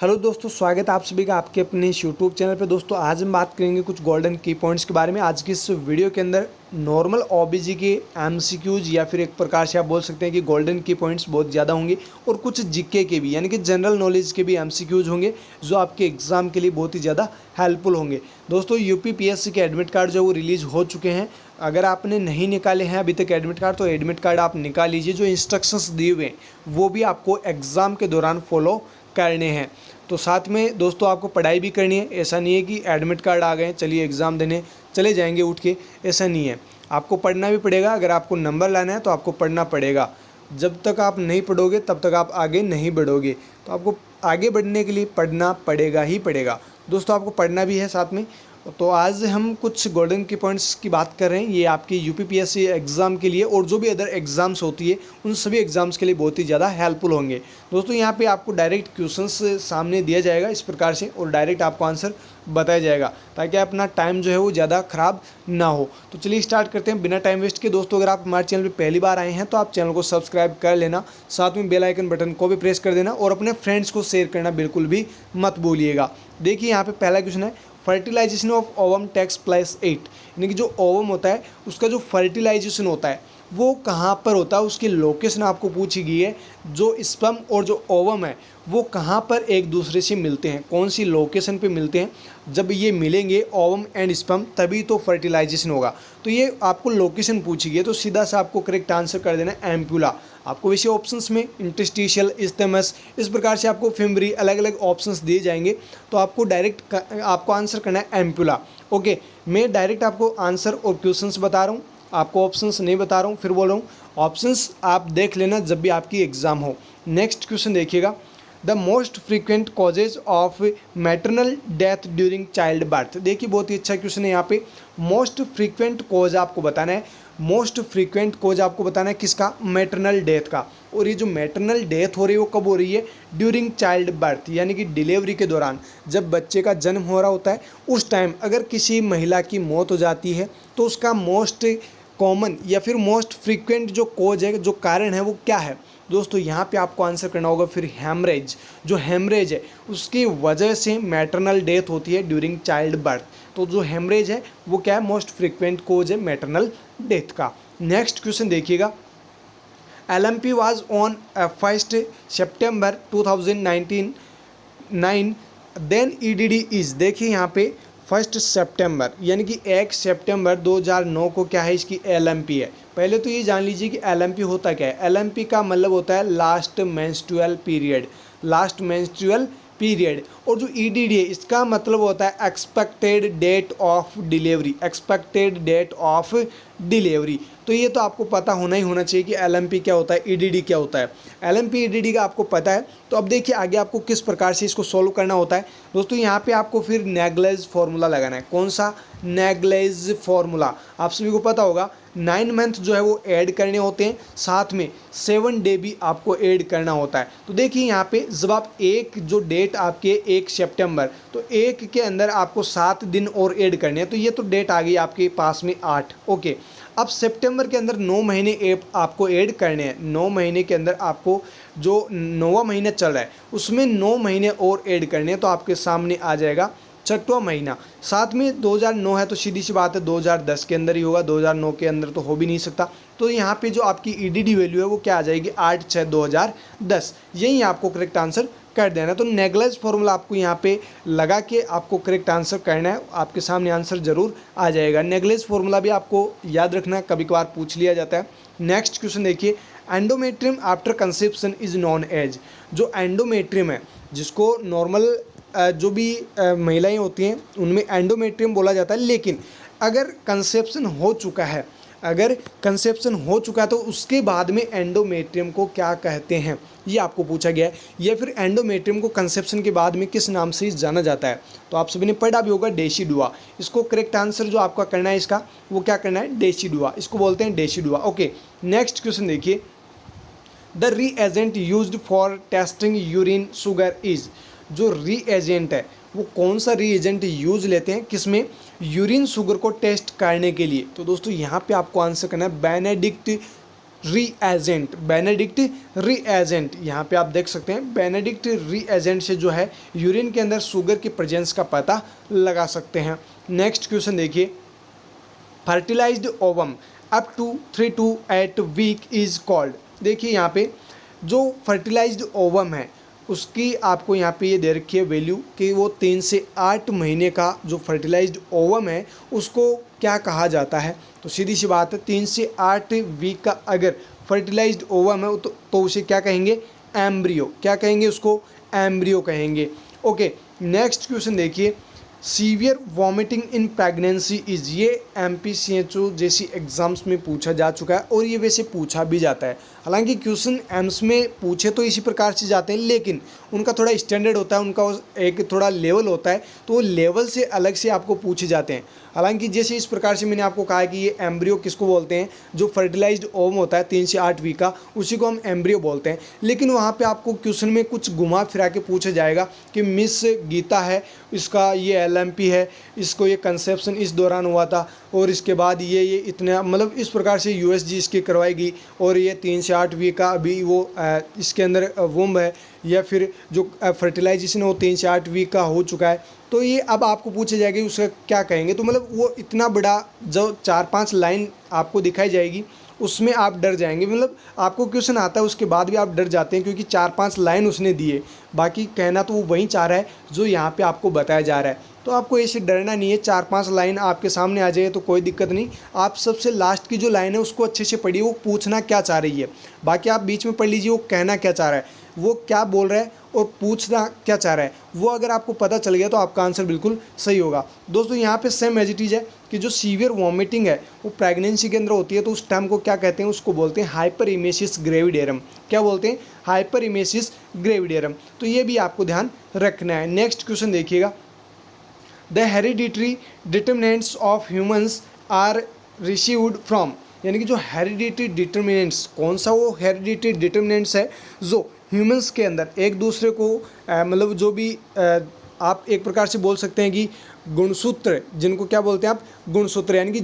Hello दोस्तों, स्वागत है आप सभी का आपके अपने इस यूट्यूब चैनल पे। दोस्तों आज हम बात करेंगे कुछ गोल्डन की पॉइंट्स के बारे में। आज की इस वीडियो के अंदर नॉर्मल ओबीजी के एमसीक्यूज या फिर एक प्रकार से आप बोल सकते हैं कि गोल्डन की पॉइंट्स बहुत ज़्यादा होंगे और कुछ जीके के भी यानी कि जनरल नॉलेज के भी एमसीक्यूज होंगे जो आपके एग्जाम के लिए बहुत ही ज़्यादा हेल्पफुल होंगे। दोस्तों यूपीपीएससी के एडमिट कार्ड जो वो रिलीज़ हो चुके हैं। अगर आपने नहीं निकाले हैं अभी तक एडमिट कार्ड तो एडमिट कार्ड आप निकाल लीजिए। जो इंस्ट्रक्शंस दिए हुए हैं वो भी आपको एग्ज़ाम के दौरान फॉलो करने हैं। तो साथ में दोस्तों आपको पढ़ाई भी करनी है। ऐसा नहीं है कि एडमिट कार्ड आ गए चलिए एग्ज़ाम देने चले जाएंगे उठ के, ऐसा नहीं है। आपको पढ़ना भी पड़ेगा। अगर आपको नंबर लाना है तो आपको पढ़ना पड़ेगा। जब तक आप नहीं पढ़ोगे तब तक आप आगे नहीं बढ़ोगे। तो आपको आगे बढ़ने के लिए पढ़ना पड़ेगा ही पड़ेगा। दोस्तों आपको पढ़ना भी है साथ में। तो आज हम कुछ गोल्डन की पॉइंट्स की बात कर रहे हैं। ये आपकी यूपीपीएससी एग्ज़ाम के लिए और जो भी अदर एग्ज़ाम्स होती है उन सभी एग्ज़ाम्स के लिए बहुत ही ज़्यादा हेल्पफुल होंगे। दोस्तों यहाँ पे आपको डायरेक्ट क्वेश्चंस सामने दिया जाएगा इस प्रकार से और डायरेक्ट आपको आंसर बताया जाएगा ताकि अपना टाइम जो है वो ज़्यादा ख़राब ना हो। तो चलिए स्टार्ट करते हैं बिना टाइम वेस्ट के। दोस्तों अगर आप हमारे चैनल पर पहली बार आए हैं तो आप चैनल को सब्सक्राइब कर लेना, साथ में बेल आइकन बटन को भी प्रेस कर देना और अपने फ्रेंड्स को शेयर करना बिल्कुल भी मत भूलिएगा। देखिए यहाँ पे पहला क्वेश्चन है, fertilization of ovum takes place 8, यानी कि जो ओवम होता है उसका जो फर्टिलाइजेशन होता है वो कहाँ पर होता है, उसकी लोकेशन आपको पूछी गई है। जो स्पर्म और जो ओवम है वो कहाँ पर एक दूसरे से मिलते हैं, कौन सी लोकेशन पे मिलते हैं। जब ये मिलेंगे ओवम एंड स्पर्म तभी तो फर्टिलाइजेशन होगा। तो ये आपको लोकेशन पूछी गई है तो सीधा सा आपको करेक्ट आंसर कर देना है एम्प्यूला। आपको वैसे ऑप्शंस में इंटरस्टिशियल, इस्थेमस, इस प्रकार से आपको फिम्बरी अलग अलग ऑप्शंस दिए जाएंगे। तो आपको डायरेक्ट आपको आंसर करना है एम्प्यूला। ओके, मैं डायरेक्ट आपको आंसर और क्वेश्चंस बता रहा हूँ, आपको ऑप्शंस नहीं बता रहा हूँ। फिर बोल रहा हूँ ऑप्शंस आप देख लेना जब भी आपकी एग्ज़ाम हो। नेक्स्ट क्वेश्चन देखिएगा, the most frequent causes of maternal death during child birth. देखिए बहुत ही अच्छा क्वेश्चन है। यहाँ पे मोस्ट फ्रीक्वेंट कॉज आपको बताना है। मोस्ट फ्रीक्वेंट कॉज आपको बताना है किसका, मैटरनल डेथ का। और ये जो मैटरनल डेथ हो रही है वो कब हो रही है, ड्यूरिंग चाइल्ड बर्थ, यानी कि डिलीवरी के दौरान जब बच्चे का जन्म हो रहा होता है उस टाइम अगर किसी महिला की मौत हो जाती है तो उसका मोस्ट कॉमन या फिर मोस्ट फ्रीक्वेंट जो कॉज है, जो कारण है वो क्या है। दोस्तों यहाँ पे आपको आंसर करना होगा फिर हेमरेज। जो हेमरेज है उसकी वजह से मैटरनल डेथ होती है ड्यूरिंग चाइल्ड बर्थ। तो जो हेमरेज है वो क्या है, मोस्ट फ्रीक्वेंट कॉज है मैटरनल डेथ का। नेक्स्ट क्वेश्चन देखिएगा, LMP was on 1st September 2019 9 then EDD इज। देखिए यहाँ पे 1 सितंबर यानी कि 1 सितंबर 2009 को क्या है, इसकी LMP है। पहले तो ये जान लीजिए कि LMP होता क्या है। LMP का मतलब होता है last menstrual period, last menstrual period. और जो EDD है इसका मतलब होता है expected date of delivery, expected date of delivery. तो ये तो आपको पता होना ही होना चाहिए कि LMP क्या होता है, EDD क्या होता है। LMP EDD का आपको पता है। तो अब देखिए आगे आपको किस प्रकार से इसको सॉल्व करना होता है। दोस्तों यहाँ पे आपको फिर नेगलेज फार्मूला लगाना है। कौन सा, नेगलेज फार्मूला। आप सभी को पता होगा 9 मंथ जो है वो ऐड करने होते हैं, साथ में 7 डे भी आपको ऐड करना होता है। तो देखिए यहाँ पे जब आप एक जो डेट आपके 1 सितंबर, तो एक के अंदर आपको 7 दिन और ऐड करने हैं। तो ये तो डेट आ गई आपके पास में 8। ओके, अब सितंबर के अंदर 9 महीने आपको ऐड करने हैं। 9 महीने के अंदर आपको जो 9वां महीना चल रहा है उसमें 9 महीने और ऐड करने हैं। तो आपके सामने आ जाएगा 6वां महीना। साथ में 2009 है तो सीधी सी बात है 2010 के अंदर ही होगा, 2009 के अंदर तो हो भी नहीं सकता। तो यहाँ पे जो आपकी EDD वैल्यू है वो क्या आ जाएगी, 8/6/2010। यही आपको करेक्ट आंसर कर देना। तो नेगलेज फॉर्मूला आपको यहाँ पे लगा के आपको करेक्ट आंसर करना है, आपके सामने आंसर जरूर आ जाएगा। नेगलेज फॉर्मूला भी आपको याद रखना, कभी कभार पूछ लिया जाता है। नेक्स्ट क्वेश्चन देखिए, endometrium after conception is known as. जो एंडोमेट्रियम है जिसको नॉर्मल जो भी महिलाएं होती हैं उनमें एंडोमेट्रियम बोला जाता है, लेकिन अगर कंसेप्शन हो चुका है, अगर कंसेप्शन हो चुका है तो उसके बाद में एंडोमेट्रियम को क्या कहते हैं, ये आपको पूछा गया है। या फिर एंडोमेट्रियम को कंसेप्शन के बाद में किस नाम से जाना जाता है। तो आप सभी ने पढ़ा भी होगा डेसिडुआ। इसको करेक्ट आंसर जो आपका करना है इसका, वो क्या करना है, डेसिडुआ। इसको बोलते हैं डेसिडुआ। ओके, नेक्स्ट क्वेश्चन देखिए, the reagent used for testing urine sugar is. जो रीएजेंट है वो कौन सा रीएजेंट यूज लेते हैं किसमें, यूरिन शुगर को टेस्ट करने के लिए। तो दोस्तों यहाँ पे आपको आंसर करना है बेनेडिक्ट रीएजेंट, बेनेडिक्ट रीएजेंट, यहाँ पे आप देख सकते हैं बेनेडिक्ट रीएजेंट से जो है यूरिन के अंदर शुगर की प्रेजेंस का पता लगा सकते हैं। नेक्स्ट क्वेश्चन देखिए, fertilised ovum up to 3 to 8 week is called. देखिए यहाँ पे जो फर्टिलाइज्ड ओवम है उसकी आपको यहाँ पे ये दे रखी है वैल्यू कि वो 3 से 8 महीने का जो फर्टिलाइज्ड ओवम है उसको क्या कहा जाता है। तो सीधी सी बात है, 3 से 8 वीक का अगर फर्टिलाइज्ड ओवम है तो उसे क्या कहेंगे, एम्ब्रियो। क्या कहेंगे उसको, एम्ब्रियो कहेंगे। ओके, नेक्स्ट क्वेश्चन देखिए, severe vomiting in pregnancy is, ये MPCHO जैसी एग्जाम्स में पूछा जा चुका है और ये वैसे पूछा भी जाता है। हालांकि क्वेश्चन एम्स में पूछे तो इसी प्रकार से जाते हैं, लेकिन उनका थोड़ा स्टैंडर्ड होता है, उनका एक थोड़ा लेवल होता है, तो वो लेवल से अलग से आपको पूछे जाते हैं। हालांकि जैसे इस प्रकार से मैंने आपको कहा कि ये एम्ब्रियो किसको बोलते हैं, जो फर्टिलाइज्ड ओवम होता है 3 से 8 वीक का, उसी को हम एम्ब्रियो बोलते हैं। लेकिन वहाँ पे आपको क्वेश्चन में कुछ घुमा फिरा के पूछा जाएगा कि मिस गीता है, इसका ये LMP है, इसको ये कंसेप्शन इस दौरान हुआ था और इसके बाद ये इतना, मतलब इस प्रकार से USG इसकी करवाएगी और ये 3 से 8 वीक का अभी वो इसके अंदर वुम्ब है, या फिर जो फर्टिलाइजेशन है वो 3 से 8 वीक का हो चुका है। तो ये अब आपको पूछा जाएगा कि उसका क्या कहेंगे। तो मतलब वो इतना बड़ा जो 4-5 लाइन आपको दिखाई जाएगी उसमें आप डर जाएंगे, मतलब आपको क्वेश्चन आता है उसके बाद भी आप डर जाते हैं क्योंकि 4-5 लाइन उसने दिए, बाकी कहना तो वो वही चाह रहा है जो यहाँ पे आपको बताया जा रहा है। तो आपको ऐसे डरना नहीं है, 4-5 लाइन आपके सामने आ जाए तो कोई दिक्कत नहीं। आप सबसे लास्ट की जो लाइन है उसको अच्छे से पढ़िए, वो पूछना क्या चाह रही है। बाकी आप बीच में पढ़ लीजिए वो कहना क्या चाह रहा है, वो क्या बोल रहा है और पूछना क्या चाह रहा है, वो अगर आपको पता चल गया तो आपका आंसर बिल्कुल सही होगा। दोस्तों यहाँ पे सेम एज इट इज़ है कि जो सीवियर वॉमिटिंग है वो प्रेगनेंसी के अंदर होती है, तो उस टर्म को क्या कहते हैं, उसको बोलते हैं हाइपरइमेसिस ग्रेविडेरम। क्या बोलते हैं, हाइपरइमेसिस ग्रेविडेरम। तो ये भी आपको ध्यान रखना है। नेक्स्ट क्वेश्चन देखिएगा, the hereditary determinants of humans are received from, यानी कि जो हेरिडिटरी डिटर्मिनेंट्स, कौन सा वो हेरिडिटरी डिटर्मिनेंट्स है जो ह्यूमंस के अंदर एक दूसरे को मतलब जो भी आप एक प्रकार से बोल सकते हैं कि गुणसूत्र, जिनको क्या बोलते हैं आप, गुणसूत्र, यानी कि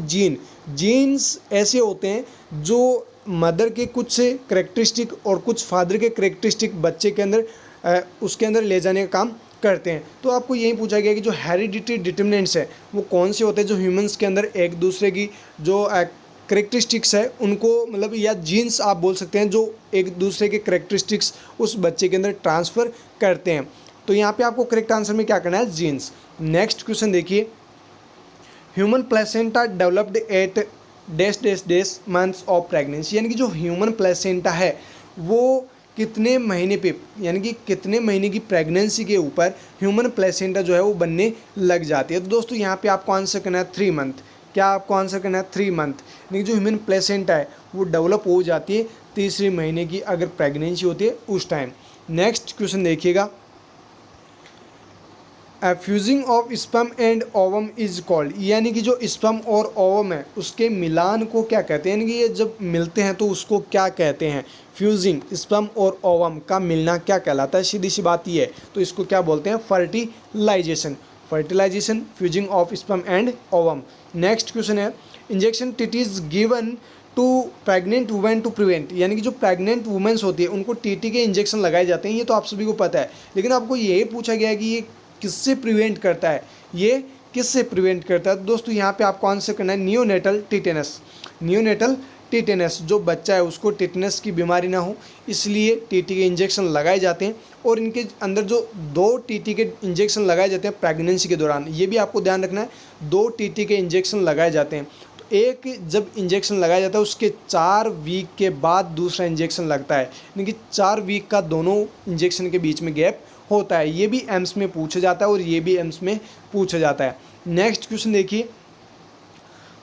जीन्स ऐसे होते हैं जो मदर के कुछ करेक्टरिस्टिक और कुछ फादर के करेक्टरिस्टिक बच्चे के अंदर उसके अंदर ले जाने का काम करते हैं। तो आपको यही पूछा गया कि जो हेरिडिटरी डिटर्मिनेंट्स है वो कौन से होते हैं जो ह्यूमंस के अंदर एक दूसरे की जो करेक्टरिस्टिक्स है उनको, मतलब या जीन्स आप बोल सकते हैं, जो एक दूसरे के करेक्टरिस्टिक्स उस बच्चे के अंदर ट्रांसफ़र करते हैं। तो यहाँ पे आपको करेक्ट आंसर में क्या करना है, जीन्स। नेक्स्ट क्वेश्चन देखिए, human placenta developed eight dash dash dash months of pregnancy, यानी कि जो ह्यूमन प्लेसेंटा है वो कितने महीने पे, यानी कि कितने महीने की प्रेगनेंसी के ऊपर ह्यूमन प्लेसेंटा जो है वो बनने लग जाती है। तो दोस्तों यहाँ पे आपको आंसर करना है 3 मंथ। क्या आपको आंसर करना है, 3 मंथ, यानी जो ह्यूमन प्लेसेंटा है वो डेवलप हो जाती है 3 महीने की अगर प्रेगनेंसी होती है उस टाइम। नेक्स्ट क्वेश्चन देखिएगा, fusing of sperm and ovum is called, यानी कि जो स्पर्म और ओवम है उसके मिलान को क्या कहते हैं, यानी कि ये जब मिलते हैं तो उसको क्या कहते हैं। फ्यूजिंग स्पर्म और ओवम का मिलना क्या कहलाता है, सीधी सी बात ये है, तो इसको क्या बोलते हैं, fertilization. Fertilization, fusing of sperm and ovum. Next question है, injection TT is given to pregnant women to prevent, यानी कि जो प्रेग्नेंट वुमेन्स होती है उनको टीटी के इंजेक्शन लगाए जाते हैं, ये तो आप सभी को पता है। लेकिन आपको ये पूछा गया है कि ये किससे प्रिवेंट करता है, ये किससे प्रिवेंट करता है। दोस्तों यहाँ पे आपको आंसर करना है नियोनेटल टिटेनस। नियोनेटल टिटेनस, जो बच्चा है उसको टिटेनस की बीमारी ना हो इसलिए टीटी के इंजेक्शन लगाए जाते हैं, और इनके अंदर जो 2 टीटी के इंजेक्शन लगाए जाते हैं प्रेगनेंसी के दौरान, ये भी आपको ध्यान रखना है, 2 टीटी के इंजेक्शन लगाए जाते हैं। तो एक जब इंजेक्शन लगाया जाता है उसके 4 वीक के बाद दूसरा इंजेक्शन लगता है, यानी कि 4 वीक का दोनों इंजेक्शन के बीच में गैप होता है। ये भी एम्स में पूछा जाता है और ये भी एम्स में पूछा जाता है। नेक्स्ट क्वेश्चन देखिए,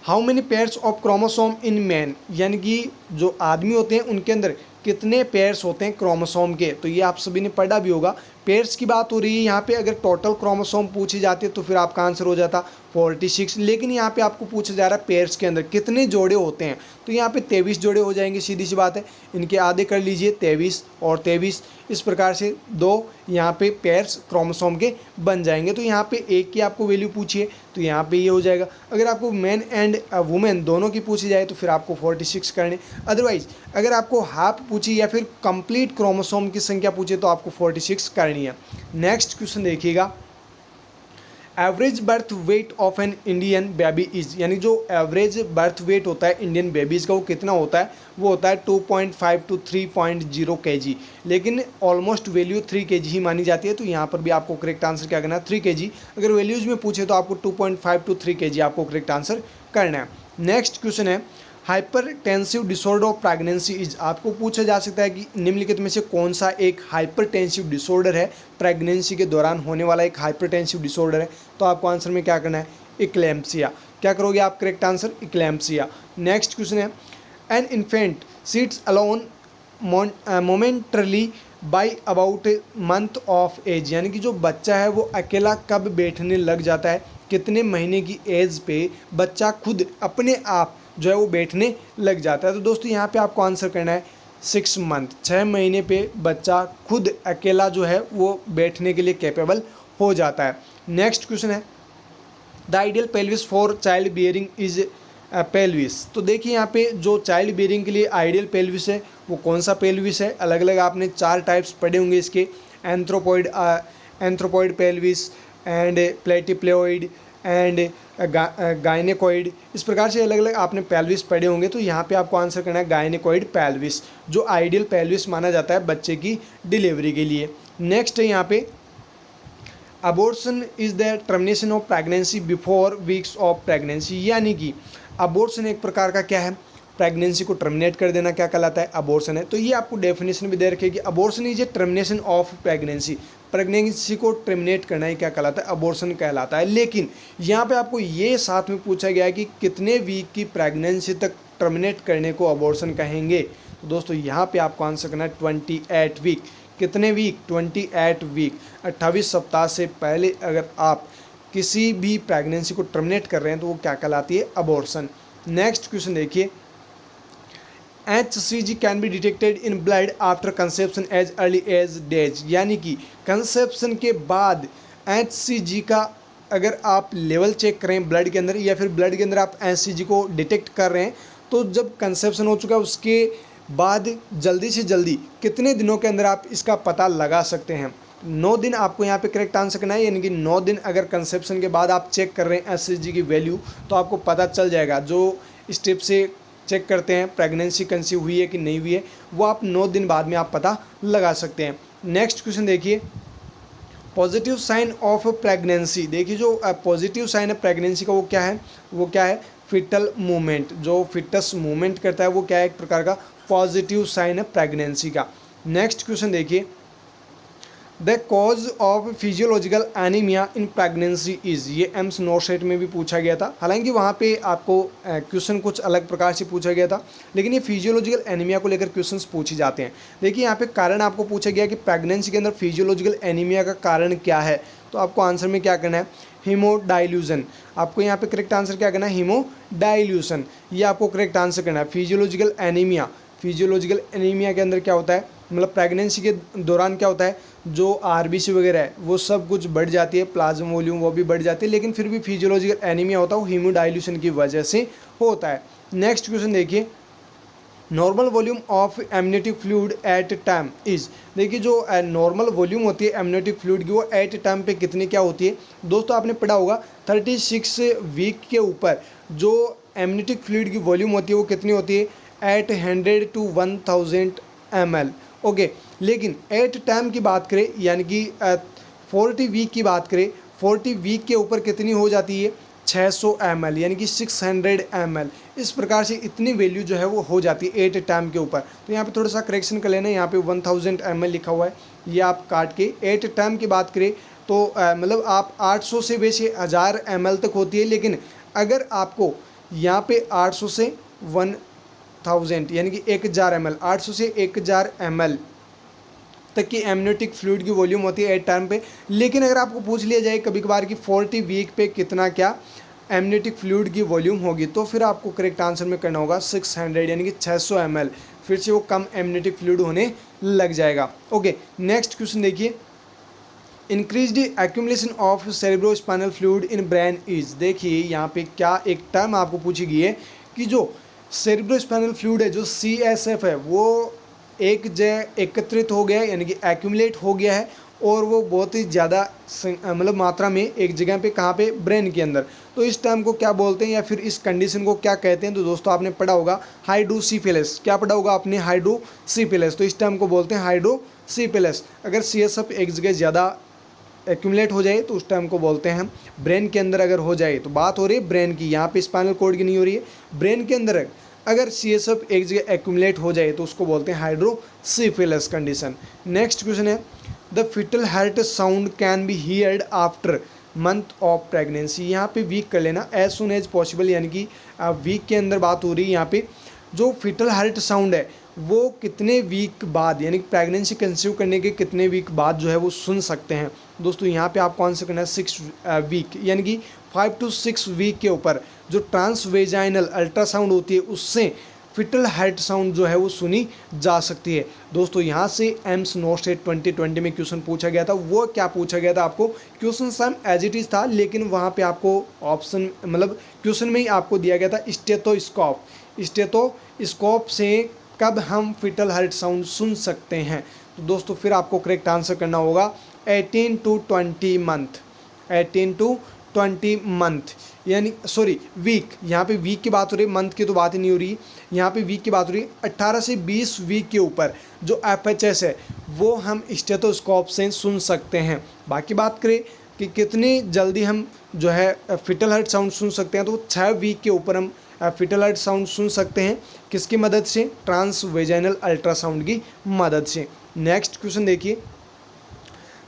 how many pairs of chromosome in man, यानी कि जो आदमी होते हैं उनके अंदर कितने पेयर्स होते हैं क्रोमोसोम के। तो ये आप सभी ने पढ़ा भी होगा, पेयर्स की बात हो रही है यहाँ पे। अगर टोटल क्रोमोसोम पूछी जाती है तो फिर आपका आंसर हो जाता 46। लेकिन यहाँ पे आपको पूछा जा रहा है पेयर्स के अंदर कितने जोड़े होते हैं, तो यहाँ पे 23 जोड़े हो जाएंगे, सीधी सी बात है। इनके आधे कर लीजिए, 23 और 23, इस प्रकार से 2 यहाँ पे पेयर्स क्रोमोसोम के बन जाएंगे। तो यहाँ पे एक की आपको वैल्यू पूछिए तो यहाँ पे ये हो जाएगा। अगर आपको मैन एंड वुमेन दोनों की पूछी जाए तो फिर आपको 46 करने। अदरवाइज अगर आपको हाफ पूछी या फिर कंप्लीट क्रोमोसोम की संख्या पूछे तो आपको 46 करनी है। नेक्स्ट क्वेश्चन देखिएगा, average birth weight of an Indian baby is, यानी जो एवरेज बर्थ वेट होता है इंडियन बेबीज़ का वो कितना होता है, वो होता है 2.5 to 3.0 kg, लेकिन ऑलमोस्ट वैल्यू 3 kg ही मानी जाती है। तो यहाँ पर भी आपको करेक्ट आंसर क्या करना है, 3 kg। अगर वैल्यूज़ में पूछे तो आपको 2.5 to 3 kg आपको करेक्ट आंसर करना है। नेक्स्ट क्वेश्चन है, hypertensive disorder of pregnancy is, आपको पूछा जा सकता है कि निम्नलिखित में से कौन सा एक हाइपरटेंसिव डिसऑर्डर है, प्रेगनेंसी के दौरान होने वाला एक हाइपरटेंसिव डिसऑर्डर है। तो आपको आंसर में क्या करना है, इक्लेम्पसिया। क्या करोगे आप, correct answer eclampsia. Next question है, an infant sits alone momentarily by about month of age, यानी कि जो बच्चा है वो अकेला कब बैठने लग जाता है, कितने महीने की एज पे बच्चा खुद अपने आप जो है वो बैठने लग जाता है। तो दोस्तों यहाँ पे आपको आंसर करना है 6 मंथ, 6 महीने पे बच्चा खुद अकेला जो है वो बैठने के लिए कैपेबल हो जाता है। नेक्स्ट क्वेश्चन है, the ideal pelvis for child bearing is pelvis, तो देखिए यहाँ पे जो चाइल्ड बियरिंग के लिए आइडियल पेल्विस है वो कौन सा पेल्विस है। अलग अलग आपने 4 टाइप्स पढ़े होंगे इसके, anthropoid pelvis and platypelloid and gynaecoid, इस प्रकार से अलग अलग आपने पेल्विस पढ़े होंगे। तो यहाँ पे आपको आंसर करना है गायनेकोइड पेल्विस, जो आइडियल पेल्विस माना जाता है बच्चे की डिलीवरी के लिए। नेक्स्ट है यहाँ पे, abortion is the termination of pregnancy before weeks of pregnancy, यानी कि अबॉर्शन एक प्रकार का क्या है, प्रेगनेंसी को टर्मिनेट कर देना क्या कहलाता है, अबॉर्शन है। तो ये आपको डेफिनेशन भी दे रखी है कि abortion is a termination of pregnancy, pregnancy को टर्मिनेट करना ही क्या कहलाता है, अबॉर्शन कहलाता है। लेकिन यहाँ पे आपको ये साथ में पूछा गया है कि कितने वीक की प्रेगनेंसी तक टर्मिनेट करने को अबॉर्शन कहेंगे। तो दोस्तों यहाँ पे आपको आंसर करना है 28 वीक। कितने वीक, 28 वीक, 28 सप्ताह से पहले अगर आप किसी भी प्रेगनेंसी को टर्मिनेट कर रहे हैं तो वो क्या कहलाती है, अबॉर्शन। नेक्स्ट क्वेश्चन देखिए, HCG can be detected in blood after conception as early as days, यानी कि कंसेप्शन के बाद HCG का अगर आप लेवल चेक करें ब्लड के अंदर, या फिर ब्लड के अंदर आप HCG को डिटेक्ट कर रहे हैं, तो जब कंसेप्शन हो चुका है उसके बाद जल्दी से जल्दी कितने दिनों के अंदर आप इसका पता लगा सकते हैं, 9 दिन आपको यहाँ पे करेक्ट आंसर करना है। यानी कि 9 दिन अगर कंसेप्शन के बाद आप चेक कर रहे हैं HCG की वैल्यू, तो आपको पता चल जाएगा। जो स्टेप से चेक करते हैं प्रेगनेंसी कंसीव हुई है कि नहीं हुई है, वो आप 9 दिन बाद में आप पता लगा सकते हैं। नेक्स्ट क्वेश्चन देखिए, पॉजिटिव साइन ऑफ प्रेगनेंसी, देखिए जो पॉजिटिव साइन है प्रेगनेंसी का वो क्या है, वो क्या है, फिटल मूवमेंट, जो फिटस मूवमेंट करता है वो क्या है, एक प्रकार का पॉजिटिव साइन है प्रेगनेंसी का। नेक्स्ट क्वेश्चन देखिए, the cause of physiological anaemia in pregnancy is, ये एम्स नोटसेट में भी पूछा गया था। हालांकि वहाँ पे आपको क्वेश्चन कुछ अलग प्रकार से पूछा गया था, लेकिन ये फिजियोलॉजिकल एनीमिया को लेकर क्वेश्चंस पूछे जाते हैं। देखिए यहाँ पे कारण आपको पूछा गया कि प्रेगनेंसी के अंदर फिजियोलॉजिकल एनीमिया का कारण क्या है, तो आपको आंसर में क्या करना है, हीमोडाइल्यूशन। आपको यहाँ पे करेक्ट आंसर क्या करना है, हीमोडाइल्यूशन, ये आपको करेक्ट आंसर करना है। फिजियोलॉजिकल एनीमिया, फिजियोलॉजिकल एनीमिया के अंदर क्या होता है, मतलब प्रेगनेंसी के दौरान क्या होता है, जो आरबीसी वगैरह है वो सब कुछ बढ़ जाती है, प्लाज्मा वॉल्यूम वो भी बढ़ जाती है, लेकिन फिर भी फिजियोलॉजिकल एनीमिया होता है वो हीमोडाइल्यूशन की वजह से होता है। नेक्स्ट क्वेश्चन देखिए, normal volume of amniotic fluid at time is, देखिए जो नॉर्मल वॉल्यूम होती है एमनियोटिक फ्लूइड की वो एट टाइम पे कितनी क्या होती है। दोस्तों आपने पढ़ा होगा 36 वीक के ऊपर जो एमनियोटिक फ्लूइड की वॉल्यूम होती है वो कितनी होती है, 800 to 1000 ml। ओके, लेकिन एट टाइम की बात करें, यानी कि 40 वीक की बात करें, 40 वीक के ऊपर कितनी हो जाती है, 600 ml, यानी कि 600 ml। इस प्रकार से इतनी वैल्यू जो है वो हो जाती है एट टाइम के ऊपर। तो यहाँ पे थोड़ा सा करेक्शन कर लेना, यहाँ पे 1000 ml लिखा हुआ है, ये आप काट के एट टाइम की बात करें तो मतलब आप 800 से वैसे 1000 ml तक होती है, लेकिन अगर आपको यहाँ पे 800 से 1000 यानी कि 1000 ml, 800 से 1000 ml तक की एमनियोटिक फ्लूइड की वॉल्यूम होती है एट टाइम पे। लेकिन अगर आपको पूछ लिया जाए कभी कभार कि 40 वीक पे कितना क्या एमनियोटिक फ्लूइड की वॉल्यूम होगी, तो फिर आपको करेक्ट आंसर में करना होगा 600 यानी कि 600 ml। फिर से वो कम एमनियोटिक फ्लूइड होने लग जाएगा। ओके, नेक्स्ट क्वेश्चन देखिए, increased accumulation of cerebrospinal fluid in brain is. देखिए यहाँ पे क्या एक टर्म आपको पूछी गई है कि जो सेरेब्रोस्पाइनल फ्लूइड है, जो CSF है, वो एक जगह एकत्रित हो गया है, यानी कि एक्यूमुलेट हो गया है, और वो बहुत ही ज़्यादा मतलब मात्रा में एक जगह पे, कहाँ पे, ब्रेन के अंदर। तो इस टर्म को क्या बोलते हैं या फिर इस कंडीशन को क्या कहते हैं? तो दोस्तों आपने पढ़ा होगा हाइड्रोसिफिलिस। क्या पढ़ा होगा आपने? हाइड्रोसिफिलिस। तो इस टर्म को बोलते हैं हाइड्रोसिफिलिस। अगर CSF एक जगह ज़्यादा एक्यूमुलेट हो जाए तो उस टाइम को बोलते हैं हम ब्रेन के अंदर अगर हो जाए, तो बात हो रही है ब्रेन की, यहाँ पे स्पाइनल कॉर्ड की नहीं हो रही है। ब्रेन के अंदर अगर CSF एक जगह एक्यूमुलेट हो जाए तो उसको बोलते हैं हाइड्रोसिफिलिस कंडीशन। नेक्स्ट क्वेश्चन है, the foetal heart sound can be heard after month of pregnancy. यहाँ पे वीक कर लेना, एज सुन एज पॉसिबल, यानी कि वीक के अंदर बात हो रही है। यहाँ पे जो फिटल हार्ट साउंड है वो कितने वीक बाद, यानी कि प्रेगनेंसी कंसीव करने के कितने वीक बाद जो है वो सुन सकते हैं। दोस्तों यहाँ पे आपको आंसर करना है 6 वीक, यानी कि 5 to 6 वीक के ऊपर जो ट्रांसवेजाइनल अल्ट्रासाउंड होती है उससे फिटल हार्ट साउंड जो है वो सुनी जा सकती है। दोस्तों यहाँ से एम्स नॉट स्टेट 2020 में क्वेश्चन पूछा गया था। वो क्या पूछा गया था आपको? Question same as it is था, लेकिन वहाँ पे आपको ऑप्शन, मतलब क्वेश्चन में ही आपको दिया गया था स्टेथोस्कोप। स्टेथोस्कोप से कब हम फिटल हार्ट साउंड सुन सकते हैं? तो दोस्तों फिर आपको करेक्ट आंसर करना होगा 18 to 20 मंथ। 18 to 20 मंथ, यानी सॉरी वीक, यहाँ पे वीक की बात हो रही है, मंथ की तो बात ही नहीं हो रही। यहाँ पे वीक की बात हो रही है। 18 से 20 वीक के ऊपर जो FHS है वो हम स्टेथोस्कोप से सुन सकते हैं। बाकी बात करें कि कितनी जल्दी हम जो है फिटल हार्ट साउंड सुन सकते हैं, तो 6 वीक के ऊपर हम फिटल हार्ट साउंड सुन सकते हैं। किसकी मदद से? ट्रांसवेजाइनल अल्ट्रासाउंड की मदद से। नेक्स्ट क्वेश्चन देखिए,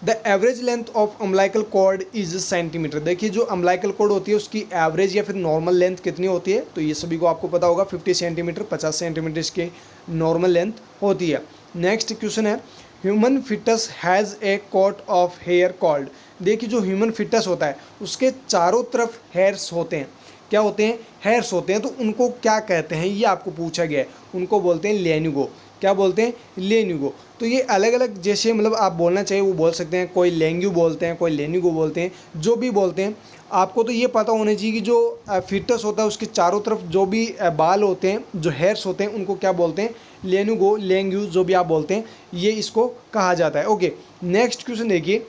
the average length of umbilical cord is centimetre. देखिए जो अम्बिलिकल कॉर्ड होती है उसकी एवरेज या फिर नॉर्मल लेंथ कितनी होती है? तो ये सभी को आपको पता होगा 50 सेंटीमीटर, 50 सेंटीमीटर इसकी नॉर्मल लेंथ होती है। नेक्स्ट क्वेश्चन है, human foetus has a coat of hair called. देखिए जो ह्यूमन फिटस होता है उसके चारों तरफ हेयर्स होते हैं। क्या होते हैं? हेयर्स होते हैं। तो उनको क्या कहते हैं ये आपको पूछा गया है। उनको बोलते हैं लेन्यूगो। क्या बोलते हैं? लेन्यूगो। तो ये अलग अलग, जैसे मतलब आप बोलना चाहिए वो बोल सकते हैं, कोई लेंग्यू बोलते हैं, कोई लेन्यूगो बोलते हैं, जो भी बोलते हैं। आपको तो ये पता होना चाहिए कि जो फिटस होता है उसके चारों तरफ जो भी बाल होते हैं, जो हेयर्स होते हैं, उनको क्या बोलते हैं? लेन्यूगो, लेंग्यू, जो भी आप बोलते हैं, ये इसको कहा जाता है। ओके, नेक्स्ट क्वेश्चन देखिए,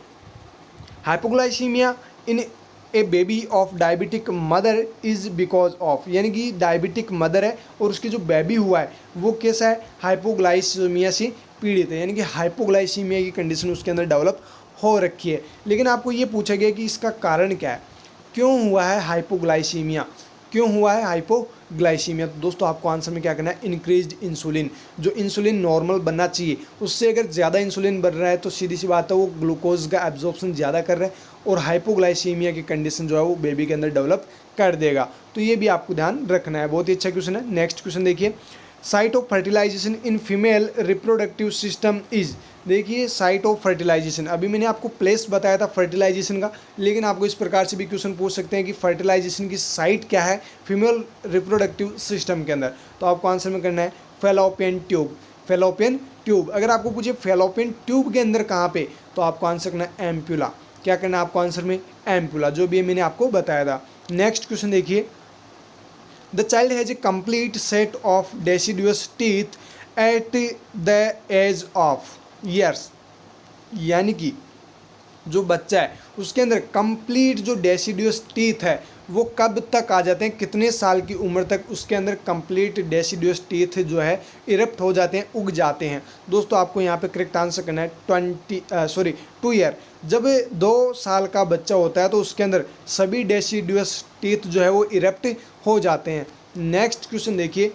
hypoglycaemia in A baby of diabetic mother is because of, यानी कि डायबिटिक मदर है और उसकी जो बेबी हुआ है वो कैसा है? हाइपोग्लाइसीमिया से पीड़ित है, यानी कि हाइपोग्लाइसीमिया की कंडीशन उसके अंदर डेवलप हो रखी है। लेकिन आपको ये पूछा गया कि इसका कारण क्या है, क्यों हुआ है हाइपोग्लाइसीमिया, क्यों हुआ है हाइपोग्लाइसीमिया? तो दोस्तों आपको आंसर में क्या करना है? Increased insulin. जो इंसुलिन नॉर्मल बनना चाहिए उससे अगर ज़्यादा इंसुलिन बन रहा है तो सीधी सी बात है वो ग्लूकोज का एब्जॉर्प्शन ज़्यादा कर रहा है और हाइपोग्लाइसीमिया की कंडीशन जो है वो बेबी के अंदर डेवलप कर देगा। तो ये भी आपको ध्यान रखना है। बहुत ही अच्छा क्वेश्चन है। नेक्स्ट क्वेश्चन देखिए, site of fertilisation in female reproductive system is. देखिए साइट ऑफ फर्टिलाइजेशन, अभी मैंने आपको प्लेस बताया था फर्टिलाइजेशन का, लेकिन आपको इस प्रकार से भी क्वेश्चन पूछ सकते हैं कि फर्टिलाइजेशन की साइट क्या है फीमेल रिप्रोडक्टिव सिस्टम के अंदर। तो आपको आंसर में करना है फेलोपियन ट्यूब। Fallopian tube. अगर आपको पूछे फेलोपियन ट्यूब के अंदर कहाँ पे, तो आपको आंसर करना है एम्प्यूला। क्या करना है आपको आंसर में? एम्प्यूला, जो भी मैंने आपको बताया था। नेक्स्ट क्वेश्चन देखिए, the child has a complete set of deciduous teeth at the age of years, यानी कि जो बच्चा है उसके अंदर कंप्लीट जो डेसिडुअस टीथ है वो कब तक आ जाते हैं? कितने साल की उम्र तक उसके अंदर कंप्लीट डेसिडुअस टीथ जो है इरप्ट हो जाते हैं, उग जाते हैं? दोस्तों आपको यहाँ पे करेक्ट आंसर करना है 2 ईयर। जब 2 साल का बच्चा होता है तो उसके अंदर सभी डेसिडुअस टीथ जो है वो इरप्ट हो जाते हैं। नेक्स्ट क्वेश्चन देखिए,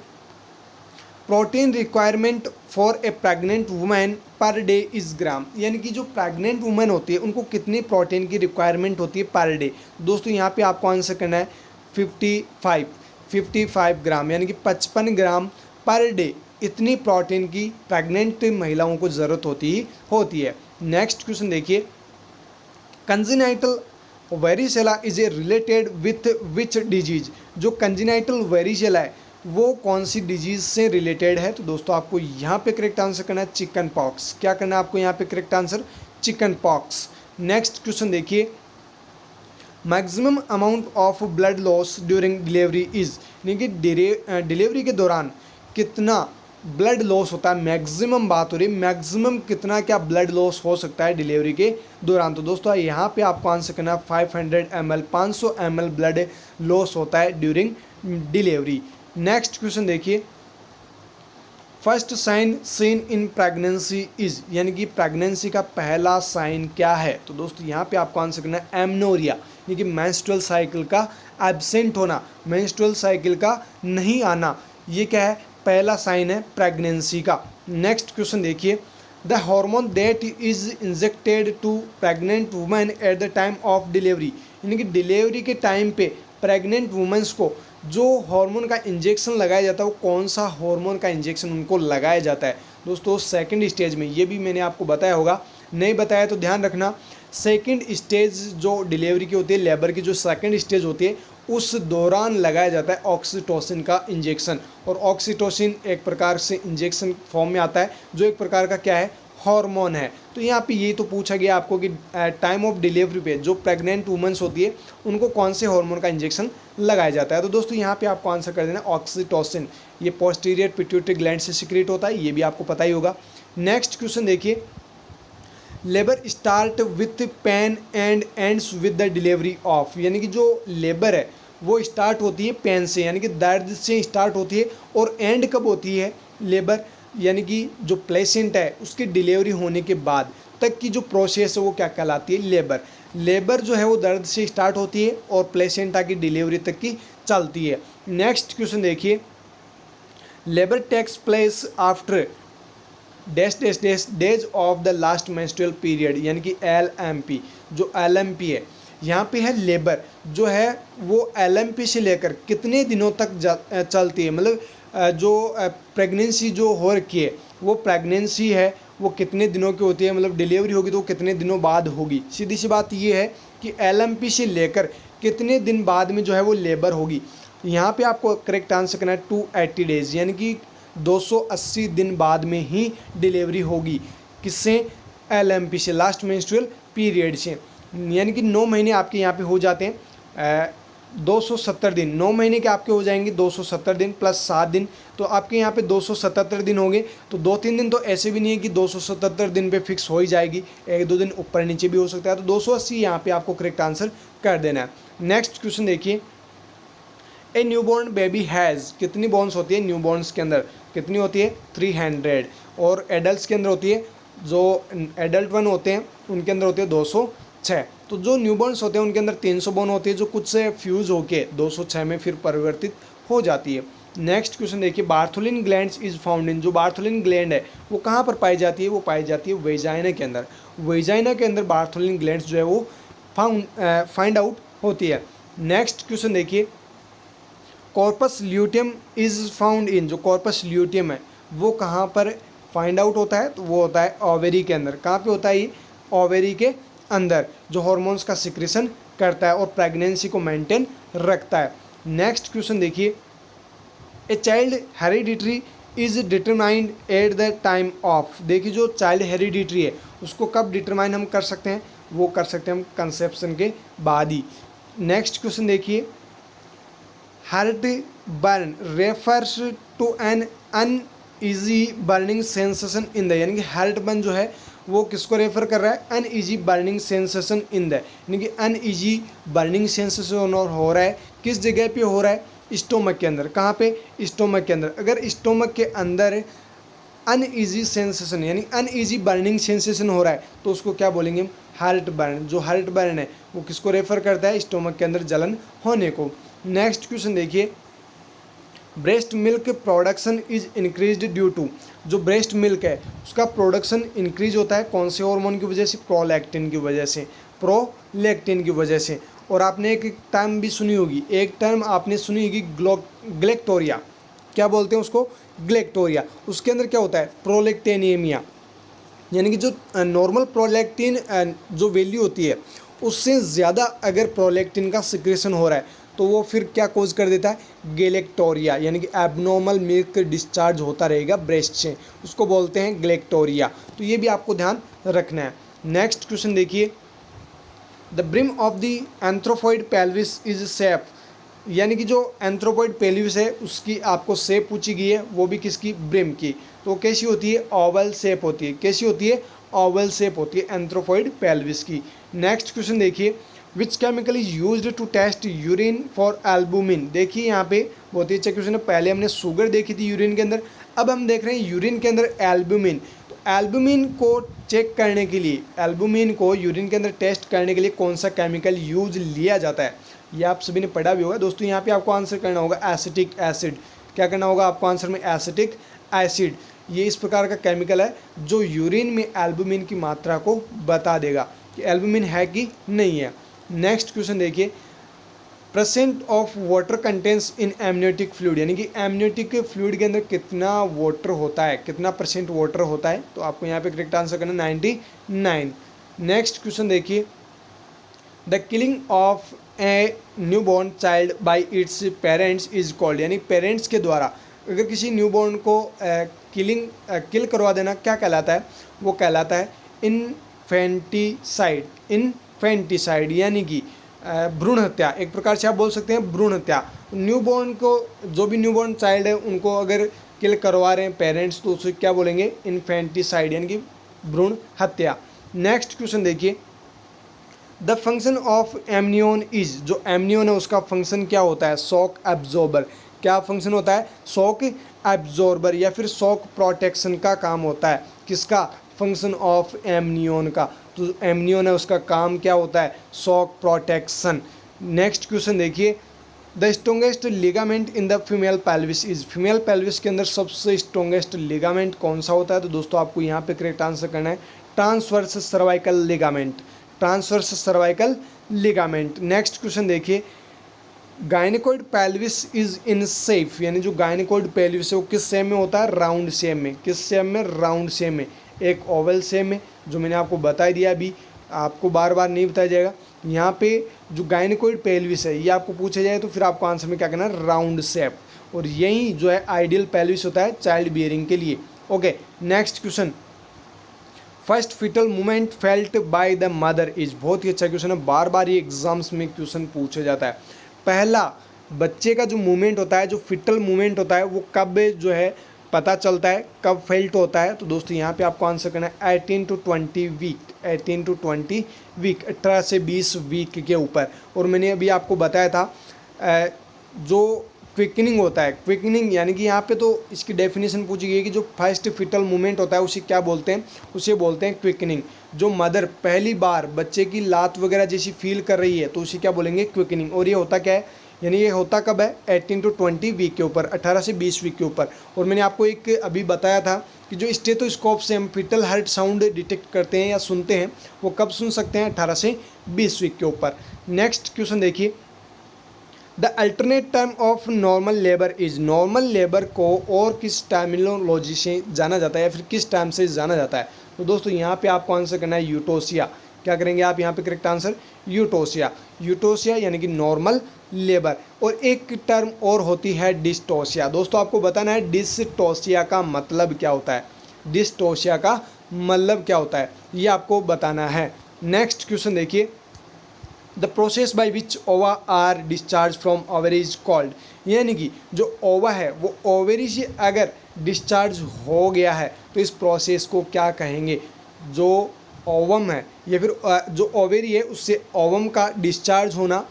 protein requirement for a pregnant women per day is gram, यानी कि जो प्रेग्नेंट वुमेन होती है उनको कितनी प्रोटीन की रिक्वायरमेंट होती है पर डे? दोस्तों यहाँ पे आपको आंसर करना है 55 ग्राम, यानी कि 55 ग्राम पर डे। इतनी प्रोटीन की प्रेग्नेंट महिलाओं को ज़रूरत होती है। नेक्स्ट क्वेश्चन देखिए, congenital varicella is a related with which disease, जो कंजेनाइटल वेरिसेला है वो कौन सी डिजीज से रिलेटेड है? तो दोस्तों आपको यहाँ पे करेक्ट आंसर करना है चिकन पॉक्स। क्या करना है आपको यहाँ पे correct answer? Chicken pox. Next question देखिए, maximum amount of blood loss during delivery is, यानी कि डिलीवरी के दौरान कितना ब्लड लॉस होता है? मैक्सिमम बात हो रही है, मैक्सिमम कितना क्या ब्लड लॉस हो सकता है डिलीवरी के दौरान? तो दोस्तों यहाँ पे आपको आंसर करना है 500 ml, 500 ml ब्लड लॉस होता है ड्यूरिंग डिलीवरी। नेक्स्ट क्वेश्चन देखिए, first sign seen in pregnancy is, यानी कि प्रेगनेंसी का पहला साइन क्या है? तो दोस्तों यहाँ पे आपको आंसर करना है एमनोरिया, यानी कि मेंस्ट्रुअल साइकिल का एब्सेंट होना, मेंस्ट्रुअल साइकिल का नहीं आना, ये क्या है? पहला साइन है प्रेगनेंसी का। नेक्स्ट क्वेश्चन देखिए, the hormone that is injected to pregnant women at the time of delivery, यानी कि डिलीवरी के टाइम पे प्रेग्नेंट वुमेन्स को जो हार्मोन का इंजेक्शन लगाया जाता है वो कौन सा हार्मोन का इंजेक्शन उनको लगाया जाता है? दोस्तों सेकंड स्टेज में, ये भी मैंने आपको बताया होगा, नहीं बताया तो ध्यान रखना। सेकंड स्टेज जो डिलीवरी की होती है, लेबर की जो सेकंड स्टेज होती है, उस दौरान लगाया जाता है ऑक्सीटोसिन का इंजेक्शन। और ऑक्सीटोसिन एक प्रकार से इंजेक्शन फॉर्म में आता है, जो एक प्रकार का क्या है? हार्मोन है। तो यहाँ पे ये तो पूछा गया आपको कि टाइम ऑफ डिलीवरी पे जो प्रेग्नेंट वुमेन्स होती है उनको कौन से हार्मोन का इंजेक्शन लगाया जाता है? तो दोस्तों यहाँ पे आपको आंसर कर देना ऑक्सीटोसिन। ये पोस्टीरियर पिट्यूटरी ग्लैंड से सिक्रेट होता है, ये भी आपको पता ही होगा। नेक्स्ट क्वेश्चन देखिए, labour start with pain and ends with the delivery of, यानी कि जो लेबर है वो स्टार्ट होती है पेन से, यानी कि दर्द से स्टार्ट होती है, और एंड कब होती है लेबर, यानी कि जो प्लेसेंट है उसकी डिलीवरी होने के बाद तक की जो प्रोसेस है वो क्या कहलाती है? लेबर। लेबर जो है वो दर्द से स्टार्ट होती है और प्लेसेंटा की डिलीवरी तक की चलती है। नेक्स्ट क्वेश्चन देखिए, labour takes place after dash dash dash days of the last menstrual period, यानी कि LMP। जो LMP है यहाँ पे है लेबर जो है वो LMP से लेकर कितने दिनों तक चलती है, मतलब जो प्रेगनेंसी जो हो रखी है वो प्रेगनेंसी है वो कितने दिनों की होती है, मतलब डिलीवरी होगी तो वो कितने दिनों बाद होगी। सीधी सी बात ये है कि LMP से लेकर कितने दिन बाद में जो है वो लेबर होगी। यहाँ पे आपको करेक्ट आंसर करना है 280 डेज, यानी कि 280 दिन बाद में ही डिलीवरी होगी। किससे? LMP से, लास्ट मेंस्ट्रुअल पीरियड से। यानी कि 9 महीने आपके यहाँ पे हो जाते हैं 270 दिन, 9 महीने के आपके हो जाएंगे 270 दिन प्लस 7 दिन, तो आपके यहाँ पे 277 दिन होंगे। तो 2-3 दिन तो ऐसे भी नहीं है कि 277 दिन पे फिक्स हो ही जाएगी, 1-2 दिन ऊपर नीचे भी हो सकता है। तो 280 यहाँ पे आपको करेक्ट आंसर कर देना है। नेक्स्ट क्वेश्चन देखिए, ए न्यूबॉर्न बेबी हैज़, कितनी बोन्स होती है न्यूबॉर्न्स के अंदर? कितनी होती है? 300। और एडल्ट के अंदर होती है, जो एडल्ट वन होते हैं उनके अंदर होती है 206। तो जो न्यूबॉर्न्स होते हैं उनके अंदर 300 बोन होती है, जो कुछ से फ्यूज़ होके 206 में फिर परिवर्तित हो जाती है। नेक्स्ट क्वेश्चन देखिए, Bartholin glands is found in, जो बार्थोलिन ग्लैंड है वो कहाँ पर पाई जाती है? वो पाई जाती है वेजाइना के अंदर। वेजाइना के अंदर बार्थोलिन ग्लैंड्स जो है वो फाइंड आउट होती है। नेक्स्ट क्वेश्चन देखिए, corpus luteum is found in, जो कॉर्पस ल्यूटियम है वो कहाँ पर फाइंड आउट होता है? तो वो होता है ओवेरी के अंदर। कहाँ पे होता है ये? ओवेरी के अंदर, जो हार्मोन्स का सिक्रेशन करता है और प्रेगनेंसी को मेंटेन रखता है। नेक्स्ट क्वेश्चन देखिए, a child hereditary is determined eight the time of, देखिए जो चाइल्ड हेरिडिटरी है उसको कब डिटरमाइन हम कर सकते हैं? वो कर सकते हैं हम कंसेप्शन के बाद ही। नेक्स्ट क्वेश्चन देखिए, heartburn refers to an uneasy burning sensation in the, यानी कि हार्ट बर्न जो है वो किसको रेफर कर रहा है? Uneasy burning sensation in the, यानी कि अनईजी बर्निंग सेंसेशन हो रहा है किस जगह पे हो रहा है? स्टोमक के अंदर। कहाँ पे? स्टोमक के अंदर। अगर स्टोमक के अंदर अनईजी सेंसेशन यानी अनईजी बर्निंग सेंसेशन हो रहा है तो उसको क्या बोलेंगे हम? Heart burn. जो हार्ट बर्न है वो किसको रेफर करता है? स्टोमक के अंदर जलन होने को। नेक्स्ट क्वेश्चन देखिए, breast milk production is increased due to, जो ब्रेस्ट मिल्क है उसका प्रोडक्शन इंक्रीज होता है कौन से हार्मोन की वजह से? प्रोलैक्टिन की वजह से, प्रोलैक्टिन की वजह से। और आपने एक टर्म भी सुनी होगी, एक टर्म आपने सुनी होगी ग्लेक्टोरिया। क्या बोलते हैं उसको? ग्लेक्टोरिया। उसके अंदर क्या होता है? प्रोलैक्टिनेमिया, यानी कि जो नॉर्मल प्रोलैक्टिन जो वैल्यू होती है उससे ज़्यादा अगर प्रोलैक्टिन का सिक्रेशन हो रहा है तो वो फिर क्या कोज कर देता है, गैलेक्टोरिया, यानी कि एबनॉर्मल मिल्क डिस्चार्ज होता रहेगा ब्रेस्ट से, उसको बोलते हैं गैलेक्टोरिया। तो ये भी आपको ध्यान रखना है। नेक्स्ट क्वेश्चन देखिए, the brim of the anthropoid pelvis is safe, यानी कि जो एंथ्रोपॉइड पेल्विस है उसकी आपको शेप पूछी गई है, वो भी किसकी, ब्रिम की। तो कैसी होती है, ओवल शेप होती है। कैसी होती है, ओवल शेप होती है एंथ्रोपॉइड पेल्विस की। नेक्स्ट क्वेश्चन देखिए, which chemical is used to test urine for albumin. देखिए यहाँ पे बहुत ही अच्छा क्वेश्चन है। पहले हमने शुगर देखी थी यूरिन के अंदर, अब हम देख रहे हैं यूरिन के अंदर एल्बुमिन। तो एल्बुमिन को चेक करने के लिए, एल्बुमिन को यूरिन के अंदर टेस्ट करने के लिए कौन सा केमिकल यूज लिया जाता है, ये आप सभी ने पढ़ा भी होगा दोस्तों। यहाँ पे आपको आंसर करना होगा एसिटिक एसिड। क्या करना होगा आपको आंसर में, एसिटिक एसिड। ये इस प्रकार का केमिकल है जो यूरिन में एल्बुमिन की मात्रा को बता देगा कि एल्बुमिन है कि नहीं है। नेक्स्ट क्वेश्चन देखिए, percent of water contents in amniotic fluid, यानी कि एमनियोटिक फ्लूइड के अंदर कितना वाटर होता है, कितना परसेंट वाटर होता है। तो आपको यहाँ पे करेक्ट आंसर करना 99। नेक्स्ट क्वेश्चन देखिए, the killing of A newborn child bye its parents is called, यानी पेरेंट्स के द्वारा अगर किसी न्यूबॉर्न को किल करवा देना क्या कहलाता है, वो कहलाता है इन्फेंटिसाइड। इन्फेंटिसाइड यानी कि भ्रूण हत्या, एक प्रकार से आप बोल सकते हैं भ्रूण हत्या। न्यूबॉर्न को, जो भी न्यूबॉर्न चाइल्ड है उनको अगर किल करवा रहे हैं पेरेंट्स तो उसे क्या बोलेंगे, इन्फेंटिसाइड, यानी कि भ्रूण हत्या। नेक्स्ट क्वेश्चन देखिए, the function of amnion is, जो एमनियोन है उसका फंक्शन क्या होता है, शॉक एब्जॉर्बर। क्या फंक्शन होता है, शॉक एब्जॉर्बर या फिर शॉक प्रोटेक्शन का काम होता है। किसका, फंक्शन ऑफ एमनियोन का। तो एमनियोन है उसका काम क्या होता है, शॉक प्रोटेक्शन। नेक्स्ट क्वेश्चन देखिए, the strongest ligament in the female pelvis is, female pelvis के अंदर सबसे स्ट्रोंगेस्ट लिगामेंट कौन सा होता है। तो दोस्तों आपको यहाँ पे करेक्ट आंसर करना है transverse cervical ligament, transverse cervical ligament. Next question देखिए, gynaecoid pelvis is in shape, यानी जो गायनेकोइड पेल्विस है वो किस शेप में होता है, राउंड शेप में। किस शेप में, राउंड शेप में। एक ओवल शेप में, जो मैंने आपको बता दिया, अभी आपको बार बार नहीं बताया जाएगा। यहाँ पे जो गायनेकोइड पेल्विस है ये आपको पूछा जाए तो फिर आपको आंसर में क्या करना है, राउंड शेप। और यही जो है आइडियल पेल्विस होता है चाइल्ड बियरिंग के लिए। Okay, next question, first foetal movement felt by the mother is, बहुत ही अच्छा क्वेश्चन है, बार बार ये एग्जाम्स में क्वेश्चन पूछा जाता है। पहला बच्चे का जो मूवमेंट होता है, जो फिटल मूवमेंट होता है, वो कब जो है पता चलता है, कब फेल्ट होता है। तो दोस्तों यहाँ पे आपको आंसर करना है 18 to 20 वीक, 18 to 20 वीक, 18 से 20 वीक के ऊपर। और मैंने अभी आपको बताया था जो क्विकनिंग होता है, क्विकनिंग यानी कि यहाँ पे तो इसकी डेफिनेशन पूछी गई है कि जो फर्स्ट फिटल मूवमेंट होता है उसे क्या बोलते हैं, उसे बोलते हैं क्विकनिंग। जो मदर पहली बार बच्चे की लात वगैरह जैसी फील कर रही है तो उसे क्या बोलेंगे, क्विकनिंग। और ये होता क्या है, यानी ये होता कब है, 18 to 20 वीक के ऊपर, 18 से 20 वीक के ऊपर। और मैंने आपको एक अभी बताया था कि जो स्टेथोस्कोप से हम फिटल हार्ट साउंड डिटेक्ट करते हैं या सुनते हैं वो कब सुन सकते हैं, 18 से 20 वीक के ऊपर। नेक्स्ट क्वेश्चन देखिए, the alternate term of normal labour is, normal labour को और किस टर्मिनोलॉजी से जाना जाता है या फिर किस टर्म से जाना जाता है। तो दोस्तों यहाँ पे आपको आंसर करना है यूटोसिया। क्या करेंगे आप यहाँ पे करेक्ट आंसर, यूटोसिया। यूटोसिया यानी कि नॉर्मल लेबर। और एक टर्म और होती है डिस्टोसिया। दोस्तों आपको बताना है डिस्टोसिया का मतलब क्या होता है, डिस्टोसिया का मतलब क्या होता है ये आपको बताना है। नेक्स्ट क्वेश्चन देखिए, the process by which ova are discharge from ovary is called, यानी कि जो ओवा है वो ओवरी से अगर डिस्चार्ज हो गया है तो इस प्रोसेस को क्या कहेंगे। जो ओवम है या फिर जो ओवेरी है उससे ओवम का डिस्चार्ज होना